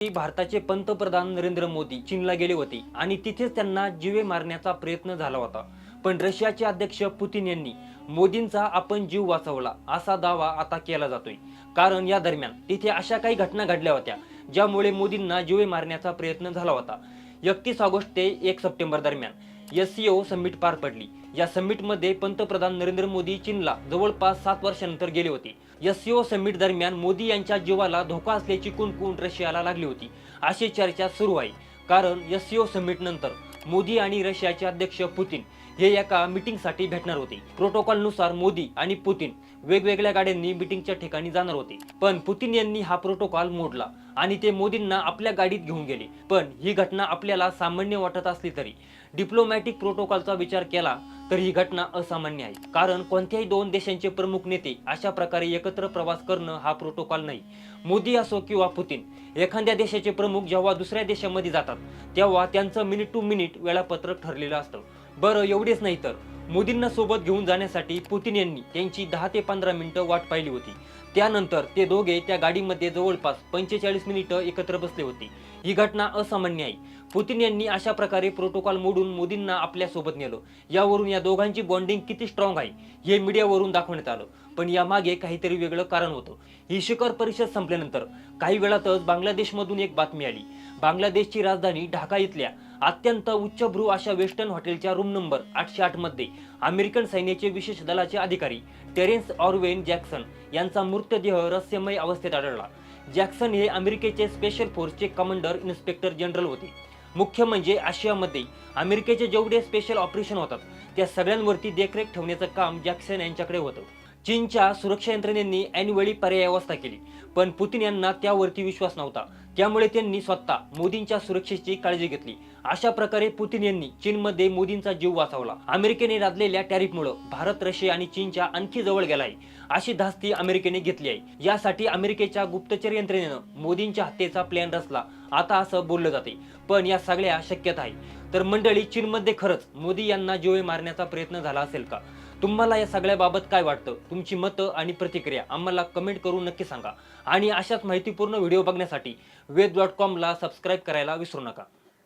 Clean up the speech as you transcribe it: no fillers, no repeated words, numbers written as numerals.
भारताचे पंतप्रधान नरेंद्र मोदी चीनला गेले होते आणि तिथेच त्यांना जीवे मारण्याचा प्रयत्न झाला होता। पण रशियाचे अध्यक्ष पुतिन यांनी मोदींचा आपण जीव वाचवला असा दावा आता केला जातोय। कारण या दरम्यान तिथे अशा काही घटना घडल्या होत्या ज्यामुळे मोदींना जीवे मारण्याचा प्रयत्न झाला होता। 31 ऑगस्ट ते 1 सप्टेंबर दरम्यान SCO समिट पार पडली। या समिट मध्ये पंतप्रधान नरेंद्र मोदी चीनला जवळपास 7 वर्षांनंतर गेले होते। SCO समिट दरम्यान मोदी यांच्या जीवाला धोका असल्याची कुणकुण रशियाला लागली होती अशी चर्चा सुरू आहे। कारण SCO समिट नंतर मोदी आणि रशियाचे अध्यक्ष पुतिन हे एका मीटिंगसाठी भेटणार होते। प्रोटोकॉल नुसार मोदी आणि पुतिन वेगवेगळ्या गाड्यांनी मीटिंगच्या ठिकाणी जाणार होते, पण पुतिन यांनी हा प्रोटोकॉल मोडला आणि ते मोदींना आपल्या गाडीत घेऊन गेले। पण ही घटना आपल्याला सामान्य वाटत असली तरी डिप्लोमॅटिक प्रोटोकॉलचा विचार केला तर ही घटना असामान्य आहे। कारण कोणत्याही दोन देशांचे प्रमुख नेते अशा प्रकारे एकत्र प्रवास करणं हा प्रोटोकॉल नाही। मोदी असो किंवा पुतिन, एखाद्या देशाचे प्रमुख जेव्हा दुसऱ्या देशामध्ये जातात तेव्हा त्यांचं मिनिट टू मिनिट वेळापत्रक ठरलेलं असतं। बरं, एवढेच नाही तर मोदींना सोबत घेऊन जाण्यासाठी पुतिन यांनी त्यांची 10 ते 15 मिनिटं वाट पाहिली होती। त्यानंतर ते दोघे त्या गाडीमध्ये जवळपास 45 मिनिटं एकत्र बसले होते। ही घटना असामान्य आहे। पुतिन यांनी अशा प्रकारे प्रोटोकॉल मोडून मोदींना आपल्या सोबत नेलं। यावरून या दोघांची बॉन्डिंग किती स्ट्रॉंग आहे हे मीडियावरून दाखवण्यात आलं। पण यामागे काहीतरी वेगळं कारण होतं। ही शिखर परिषद संपल्यानंतर काही वेळातच बांगलादेशमधून एक बातमी आली। बांगलादेशची राजधानी ढाका इथल्या अत्यंत उच्चभ्रू अशा वेस्टर्न हॉटेलच्या रूम नंबर 808 मध्ये अमेरिकन सैन्याचे विशेष दलाचे अधिकारी टेरेन्स ऑरवेन जॅक्सन यांचा मृतदेह रहस्यमय अवस्थेत आढळला। जॅक्सन हे अमेरिकेचे स्पेशल फोर्सचे कमांडर इन्स्पेक्टर जनरल होते। मुख्य म्हणजे आशियामध्ये अमेरिकेचे जेवढे स्पेशल ऑपरेशन होतात त्या सगळ्यांवरती देखरेख ठेवण्याचं काम जॅक्सन यांच्याकडे होतं। चीनच्या सुरक्षा यंत्रणेंनी ऐनवेळी पर्यायी व्यवस्था केली, पण पुतिन यांना त्यावरती विश्वास नव्हता। त्यामुळे त्यांनी स्वतः मोदींच्या सुरक्षेची काळजी घेतली। अशा प्रकारे पुतिन यांनी चीनमध्ये मोदींचा जीव वाचवला। अमेरिकेने लादलेल्या टॅरिफमुळे भारत, रशिया आणि चीनच्या आणखी जवळ गेलाय अशी धास्ती अमेरिकेने घेतली आहे। यासाठी अमेरिकेच्या गुप्तचर यंत्रणेनं मोदींच्या हत्येचा प्लॅन रचला आता असं बोललं जाते। पण या सगळ्या शक्यता आहे। तर मंडळी, चीनमध्ये खरंच मोदी यांना जीवे मारण्याचा प्रयत्न झाला असेल का? तुम्हाला या सगळ्या बाबत काय वाटतं? तुमची मतं आणि प्रतिक्रिया आम्हाला कमेंट करून नक्की सांगा। आणि अशाच माहितीपूर्ण व्हिडिओ बघण्यासाठी वेद.com ला सबस्क्राईब करायला विसरू नका।